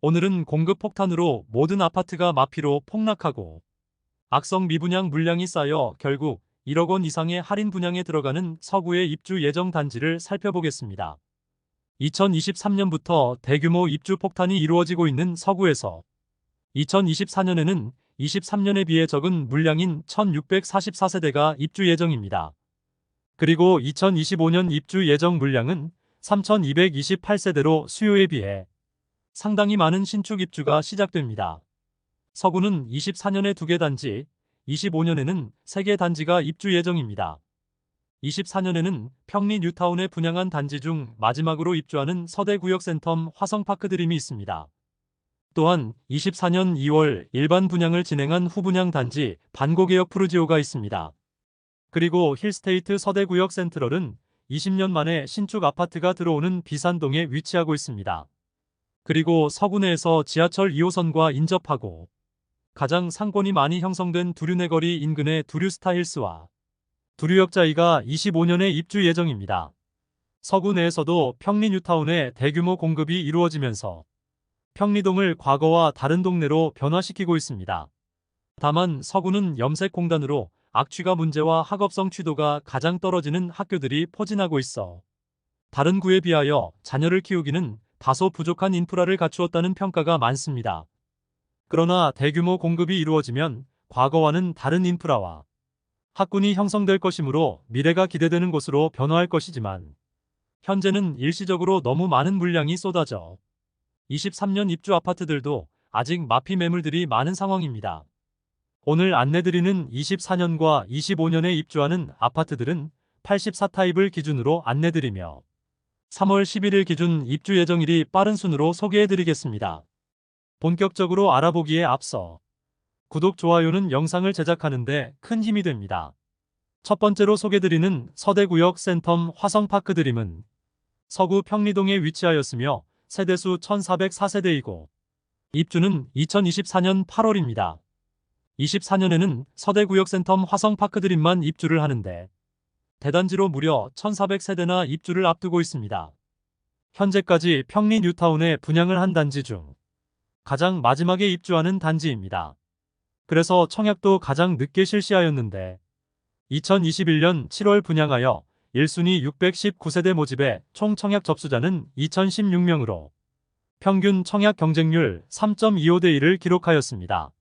오늘은 공급 폭탄으로 모든 아파트가 마피로 폭락하고 악성 미분양 물량이 쌓여 결국 1억 원 이상의 할인 분양에 들어가는 서구의 입주 예정 단지를 살펴보겠습니다. 2023년부터 대규모 입주 폭탄이 이루어지고 있는 서구에서 2024년에는 23년에 비해 적은 물량인 1644세대가 입주 예정입니다. 그리고 2025년 입주 예정 물량은 3228세대로 수요에 비해 상당히 많은 신축 입주가 시작됩니다. 서구는 24년에 2개 단지, 25년에는 3개 단지가 입주 예정입니다. 24년에는 평리 뉴타운에 분양한 단지 중 마지막으로 입주하는 서대구역 센텀 화성파크 드림이 있습니다. 또한 24년 2월 일반 분양을 진행한 후분양 단지 반고개역 푸르지오가 있습니다. 그리고 힐스테이트 서대구역 센트럴은 20년 만에 신축 아파트가 들어오는 비산동에 위치하고 있습니다. 그리고 서구 내에서 지하철 2호선과 인접하고 가장 상권이 많이 형성된 두류내거리 인근의 두류스타힐스와 두류역자이가 25년에 입주 예정입니다. 서구 내에서도 평리 뉴타운에 대규모 공급이 이루어지면서 평리동을 과거와 다른 동네로 변화시키고 있습니다. 다만 서구는 염색공단으로 악취가 문제와 학업성 취도가 가장 떨어지는 학교들이 포진하고 있어 다른 구에 비하여 자녀를 키우기는 다소 부족한 인프라를 갖추었다는 평가가 많습니다. 그러나 대규모 공급이 이루어지면 과거와는 다른 인프라와 학군이 형성될 것이므로 미래가 기대되는 곳으로 변화할 것이지만 현재는 일시적으로 너무 많은 물량이 쏟아져 23년 입주 아파트들도 아직 마피 매물들이 많은 상황입니다. 오늘 안내드리는 24년과 25년에 입주하는 아파트들은 84타입을 기준으로 안내드리며 3월 11일 기준 입주 예정일이 빠른 순으로 소개해드리겠습니다. 본격적으로 알아보기에 앞서 구독, 좋아요는 영상을 제작하는데 큰 힘이 됩니다. 첫 번째로 소개드리는 서대구역 센텀 화성파크 드림은 서구 평리동에 위치하였으며 세대수 1404세대이고 입주는 2024년 8월입니다. 24년에는 서대구역 센텀 화성파크 드림만 입주를 하는데 대단지로 무려 1400세대나 입주를 앞두고 있습니다. 현재까지 평리 뉴타운에 분양을 한 단지 중 가장 마지막에 입주하는 단지입니다. 그래서 청약도 가장 늦게 실시하였는데 2021년 7월 분양하여 1순위 619세대 모집에 총 청약 접수자는 2016명으로 평균 청약 경쟁률 3.25대 1을 기록하였습니다.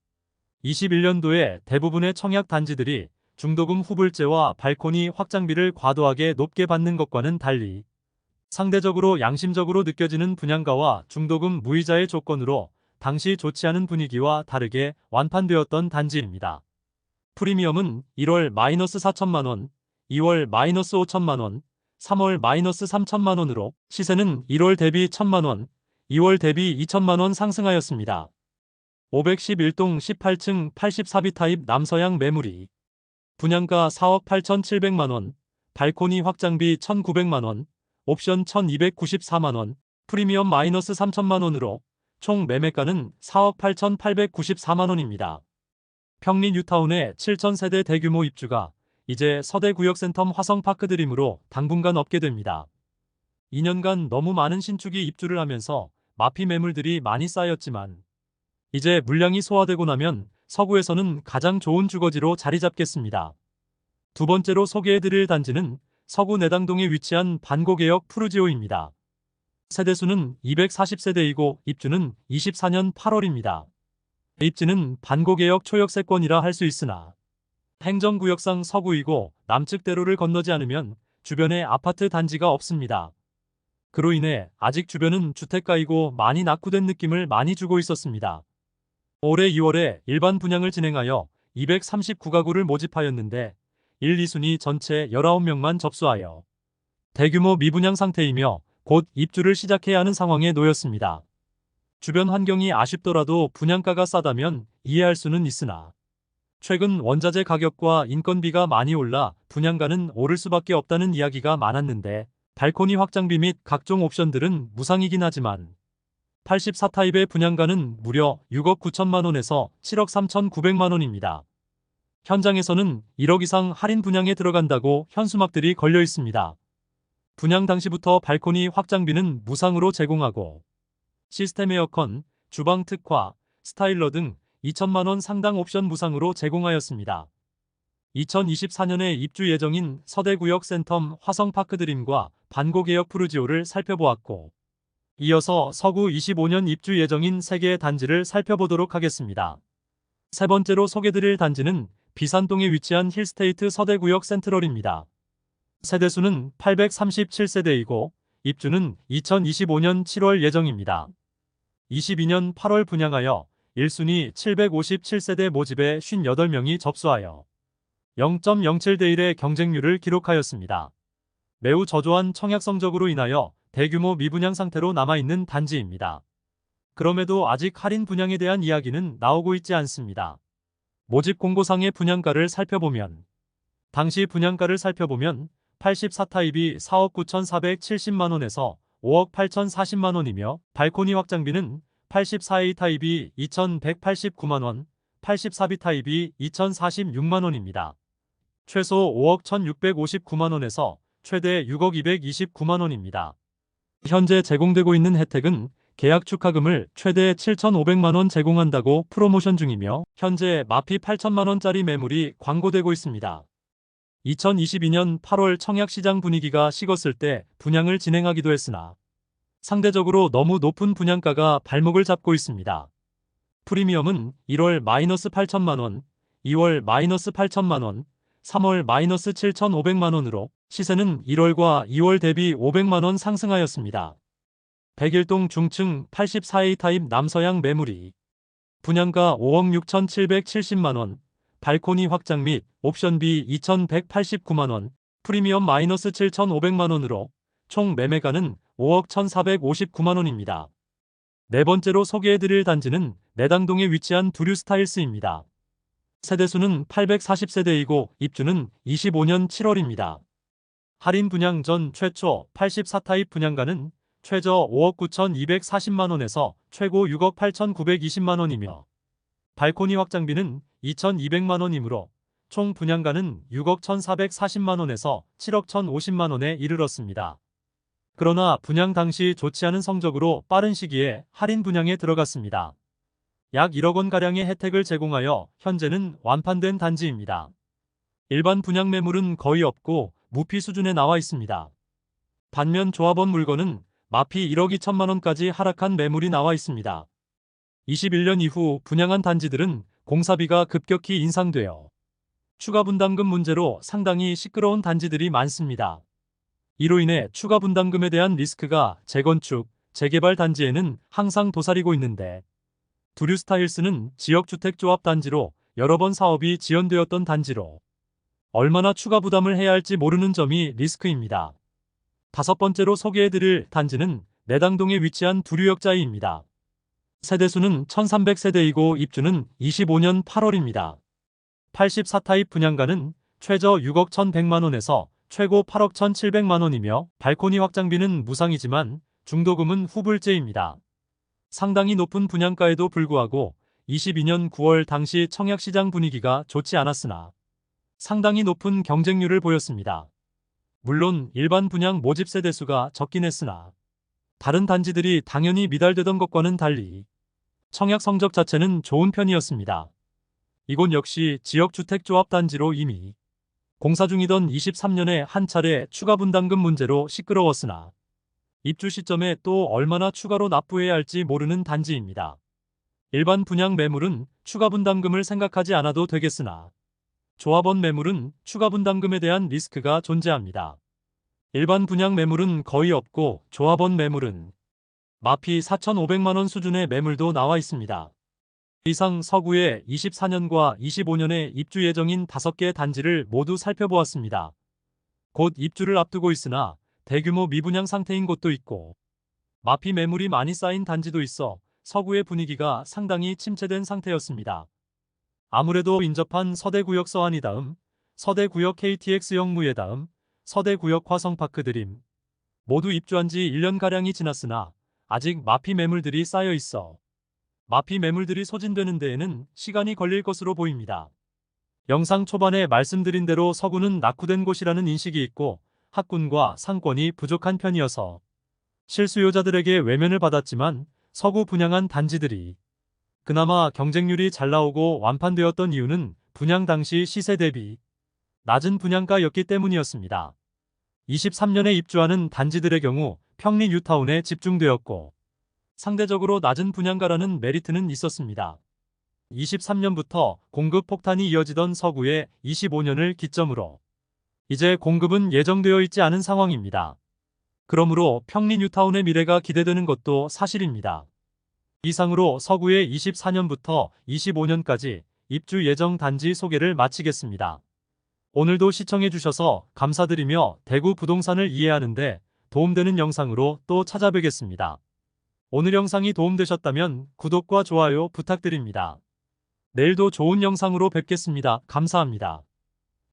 21년도에 대부분의 청약 단지들이 중도금 후불제와 발코니 확장비를 과도하게 높게 받는 것과는 달리 상대적으로 양심적으로 느껴지는 분양가와 중도금 무이자의 조건으로 당시 좋지 않은 분위기와 다르게 완판되었던 단지입니다. 프리미엄은 1월 -4천만원, 2월 -5천만원, 3월 -3천만원으로 시세는 1월 대비 1천만원, 2월 대비 2천만원 상승하였습니다. 511동 18층 84B 타입 남서양 매물이 분양가 4억 8,700만원, 발코니 확장비 1,900만원, 옵션 1,294만원, 프리미엄 -3천만원으로 총 매매가는 4억 8,894만원입니다. 평리 뉴타운의 7,000세대 대규모 입주가 이제 서대구역 센텀 화성파크 드림으로 당분간 없게 됩니다. 2년간 너무 많은 신축이 입주를 하면서 마피 매물들이 많이 쌓였지만 이제 물량이 소화되고 나면 서구에서는 가장 좋은 주거지로 자리 잡겠습니다. 두 번째로 소개해드릴 단지는 서구 내당동에 위치한 반고개역 푸르지오입니다. 세대수는 240세대이고 입주는 24년 8월입니다. 입지는 반고개역 초역세권이라 할 수 있으나 행정구역상 서구이고 남측 대로를 건너지 않으면 주변에 아파트 단지가 없습니다. 그로 인해 아직 주변은 주택가이고 많이 낙후된 느낌을 많이 주고 있었습니다. 올해 2월에 일반 분양을 진행하여 239가구를 모집하였는데 1, 2순위 전체 19명만 접수하여 대규모 미분양 상태이며 곧 입주를 시작해야 하는 상황에 놓였습니다. 주변 환경이 아쉽더라도 분양가가 싸다면 이해할 수는 있으나 최근 원자재 가격과 인건비가 많이 올라 분양가는 오를 수밖에 없다는 이야기가 많았는데 발코니 확장비 및 각종 옵션들은 무상이긴 하지만 84타입의 분양가는 무려 6억 9천만원에서 7억 3,900만원입니다. 현장에서는 1억 이상 할인 분양에 들어간다고 현수막들이 걸려 있습니다. 분양 당시부터 발코니 확장비는 무상으로 제공하고 시스템 에어컨, 주방 특화, 스타일러 등 2천만 원 상당 옵션 무상으로 제공하였습니다. 2024년에 입주 예정인 서대구역 센텀 화성파크드림과 반고개역 푸르지오를 살펴보았고, 이어서 서구 25년 입주 예정인 3개의 단지를 살펴보도록 하겠습니다. 세 번째로 소개드릴 단지는 비산동에 위치한 힐스테이트 서대구역 센트럴입니다. 세대수는 837세대이고 입주는 2025년 7월 예정입니다. 22년 8월 분양하여 1순위 757세대 모집에 58명이 접수하여 0.07대 1의 경쟁률을 기록하였습니다. 매우 저조한 청약 성적으로 인하여 대규모 미분양 상태로 남아있는 단지입니다. 그럼에도 아직 할인 분양에 대한 이야기는 나오고 있지 않습니다. 모집 공고상의 분양가를 살펴보면 84타입이 4억 9,470만원에서 5억 8,040만원이며 발코니 확장비는 84A 타입이 2,189만원, 84B 타입이 2,046만원입니다. 최소 5억 1,659만원에서 최대 6억 229만원입니다. 현재 제공되고 있는 혜택은 계약 축하금을 최대 7,500만원 제공한다고 프로모션 중이며 현재 마피 8천만원짜리 매물이 광고되고 있습니다. 2022년 8월 청약시장 분위기가 식었을 때 분양을 진행하기도 했으나 상대적으로 너무 높은 분양가가 발목을 잡고 있습니다. 프리미엄은 1월 -8천만원, 2월 -8천만원, 3월 -7,500만원으로 시세는 1월과 2월 대비 500만원 상승하였습니다. 백일동 중층 84A 타입 남서양 매물이 분양가 5억 6,770만원, 발코니 확장 및 옵션비 2,189만원, 프리미엄 -7,500만원으로 총 매매가는 5억 1,459만원입니다. 네 번째로 소개해드릴 단지는 내당동에 위치한 두류스타일스입니다. 세대수는 840세대이고 입주는 25년 7월입니다. 할인 분양 전 최초 84타입 분양가는 최저 5억 9,240만원에서 최고 6억 8,920만원이며 발코니 확장비는 2,200만원이므로 총 분양가는 6억 1,440만원에서 7억 1,050만원에 이르렀습니다. 그러나 분양 당시 좋지 않은 성적으로 빠른 시기에 할인 분양에 들어갔습니다. 약 1억 원가량의 혜택을 제공하여 현재는 완판된 단지입니다. 일반 분양 매물은 거의 없고 무피 수준에 나와 있습니다. 반면 조합원 물건은 마피 1억 2천만 원까지 하락한 매물이 나와 있습니다. 21년 이후 분양한 단지들은 공사비가 급격히 인상되어 추가 분담금 문제로 상당히 시끄러운 단지들이 많습니다. 이로 인해 추가 분담금에 대한 리스크가 재건축, 재개발 단지에는 항상 도사리고 있는데 두류스타일스는 지역주택조합 단지로 여러 번 사업이 지연되었던 단지로 얼마나 추가 부담을 해야 할지 모르는 점이 리스크입니다. 다섯 번째로 소개해드릴 단지는 내당동에 위치한 두류역자이입니다. 세대수는 1300세대이고 입주는 25년 8월입니다. 84타입 분양가는 최저 6억 1100만원에서 최고 8억 1700만원이며 발코니 확장비는 무상이지만 중도금은 후불제입니다. 상당히 높은 분양가에도 불구하고 22년 9월 당시 청약시장 분위기가 좋지 않았으나 상당히 높은 경쟁률을 보였습니다. 물론 일반 분양 모집 세대수가 적긴 했으나 다른 단지들이 당연히 미달되던 것과는 달리 청약 성적 자체는 좋은 편이었습니다. 이곳 역시 지역주택조합 단지로 이미 공사 중이던 23년에 한 차례 추가 분담금 문제로 시끄러웠으나 입주 시점에 또 얼마나 추가로 납부해야 할지 모르는 단지입니다. 일반 분양 매물은 추가 분담금을 생각하지 않아도 되겠으나 조합원 매물은 추가 분담금에 대한 리스크가 존재합니다. 일반 분양 매물은 거의 없고 조합원 매물은 마피 4,500만원 수준의 매물도 나와 있습니다. 이상 서구의 24년과 25년에 입주 예정인 5개 단지를 모두 살펴보았습니다. 곧 입주를 앞두고 있으나 대규모 미분양 상태인 곳도 있고 마피 매물이 많이 쌓인 단지도 있어 서구의 분위기가 상당히 침체된 상태였습니다. 아무래도 인접한 서대구역 서안이 다음, 서대구역 KTX 역무예 다음, 서대구역 화성파크 드림 모두 입주한 지 1년가량이 지났으나 아직 마피 매물들이 쌓여 있어 마피 매물들이 소진되는 데에는 시간이 걸릴 것으로 보입니다. 영상 초반에 말씀드린 대로 서구는 낙후된 곳이라는 인식이 있고 학군과 상권이 부족한 편이어서 실수요자들에게 외면을 받았지만 서구 분양한 단지들이 그나마 경쟁률이 잘 나오고 완판되었던 이유는 분양 당시 시세 대비 낮은 분양가였기 때문이었습니다. 23년에 입주하는 단지들의 경우 평리 뉴타운에 집중되었고 상대적으로 낮은 분양가라는 메리트는 있었습니다. 23년부터 공급 폭탄이 이어지던 서구의 25년을 기점으로 이제 공급은 예정되어 있지 않은 상황입니다. 그러므로 평리 뉴타운의 미래가 기대되는 것도 사실입니다. 이상으로 서구의 24년부터 25년까지 입주 예정 단지 소개를 마치겠습니다. 오늘도 시청해주셔서 감사드리며 대구 부동산을 이해하는 데 도움되는 영상으로 또 찾아뵙겠습니다. 오늘 영상이 도움되셨다면 구독과 좋아요 부탁드립니다. 내일도 좋은 영상으로 뵙겠습니다. 감사합니다.